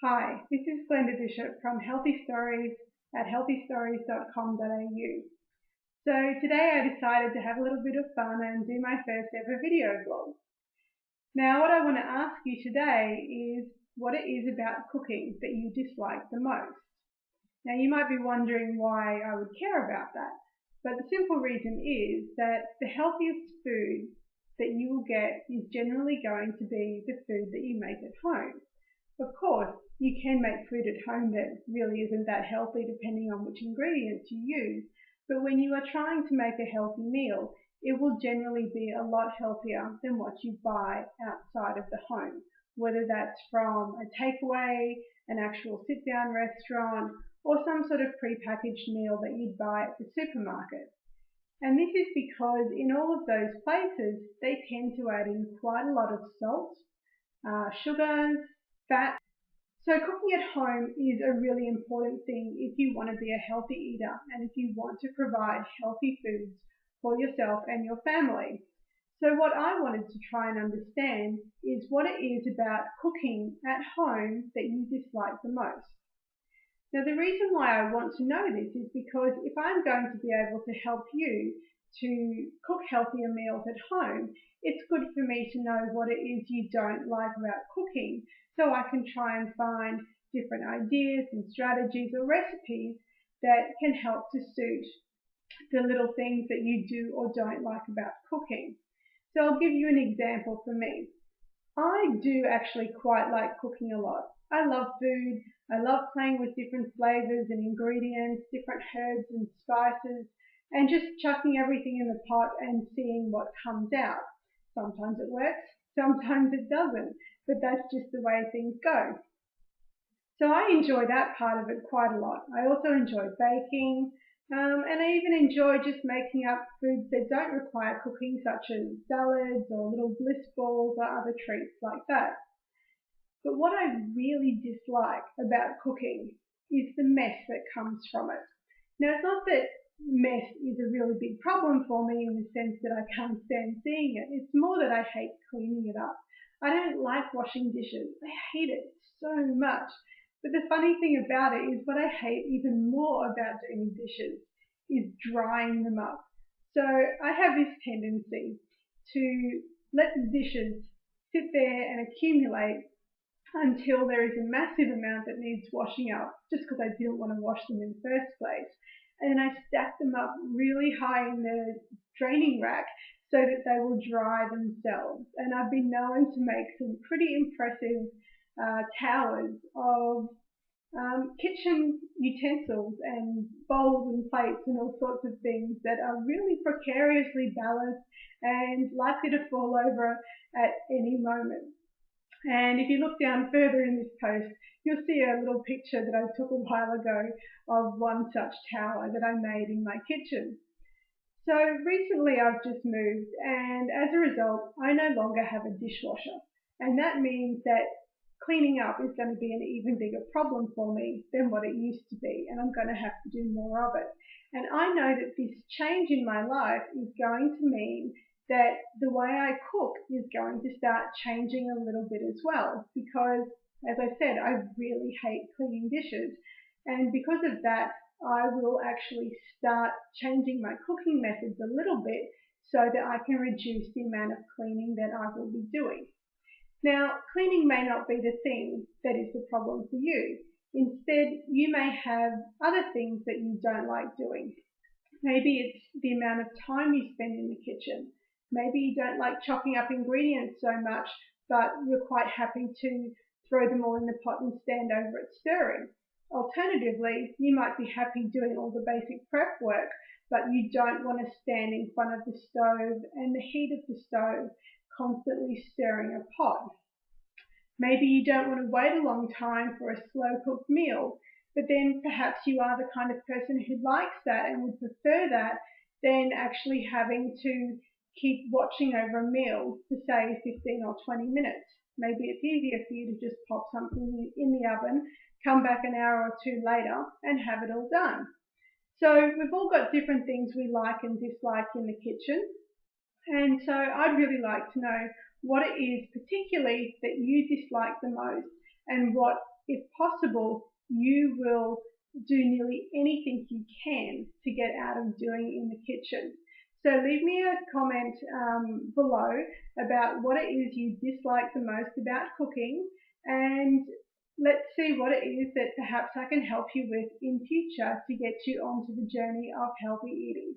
Hi, this is Glenda Bishop from Healthy Stories at healthystories.com.au. So today I decided to have a little bit of fun and do my first ever video blog. Now what I want to ask you today is what it is about cooking that you dislike the most. Now you might be wondering why I would care about that, but the simple reason is that the healthiest food that you will get is generally going to be the food that you make at home. Of course, you can make food at home that really isn't that healthy depending on which ingredients you use, but when you are trying to make a healthy meal, it will generally be a lot healthier than what you buy outside of the home, whether that's from a takeaway, an actual sit-down restaurant, or some sort of prepackaged meal that you'd buy at the supermarket. And this is because in all of those places, they tend to add in quite a lot of salt, sugars, fat. So cooking at home is a really important thing if you want to be a healthy eater and if you want to provide healthy foods for yourself and your family. So what I wanted to try and understand is what it is about cooking at home that you dislike the most. Now the reason why I want to know this is because if I'm going to be able to help you to cook healthier meals at home, it's good for me to know what it is you don't like about cooking, so I can try and find different ideas and strategies or recipes that can help to suit the little things that you do or don't like about cooking. So I'll give you an example for me. I do actually quite like cooking a lot. I love food. I love playing with different flavors and ingredients, different herbs and spices, and just chucking everything in the pot and seeing what comes out. Sometimes it works, sometimes it doesn't, but that's just the way things go. So I enjoy that part of it quite a lot. I also enjoy baking, and I even enjoy just making up foods that don't require cooking, such as salads or little bliss balls or other treats like that. But what I really dislike about cooking is the mess that comes from it. Now, it's not that mess is a really big problem for me in the sense that I can't stand seeing it. It's more that I hate cleaning it up. I don't like washing dishes. I hate it so much. But the funny thing about it is what I hate even more about doing dishes is drying them up. So I have this tendency to let the dishes sit there and accumulate until there is a massive amount that needs washing up, just because I didn't want to wash them in the first place. And then I stack them up really high in the draining rack so that they will dry themselves. And I've been known to make some pretty impressive towers of kitchen utensils and bowls and plates and all sorts of things that are really precariously balanced and likely to fall over at any moment. And if you look down further in this post, you'll see a little picture that I took a while ago of one such tower that I made in my kitchen. So recently I've just moved, and as a result, I no longer have a dishwasher. And that means that cleaning up is going to be an even bigger problem for me than what it used to be, and I'm going to have to do more of it. And I know that this change in my life is going to mean that the way I cook is going to start changing a little bit as well, because as I said, I really hate cleaning dishes, and because of that I will actually start changing my cooking methods a little bit so that I can reduce the amount of cleaning that I will be doing. Now, cleaning may not be the thing that is the problem for you. Instead, you may have other things that you don't like doing. Maybe it's the amount of time you spend in the kitchen. Maybe you don't like chopping up ingredients so much, but you're quite happy to throw them all in the pot and stand over it stirring. Alternatively, you might be happy doing all the basic prep work, but you don't want to stand in front of the stove and the heat of the stove constantly stirring a pot. Maybe you don't want to wait a long time for a slow-cooked meal, but then perhaps you are the kind of person who likes that and would prefer that than actually having to keep watching over a meal for say 15 or 20 minutes. Maybe it's easier for you to just pop something in the oven, come back an hour or two later and have it all done. So we've all got different things we like and dislike in the kitchen, and so I'd really like to know what it is particularly that you dislike the most and what if possible, you will do nearly anything you can to get out of doing in the kitchen. So leave me a comment below about what it is you dislike the most about cooking, and let's see what it is that perhaps I can help you with in future to get you onto the journey of healthy eating.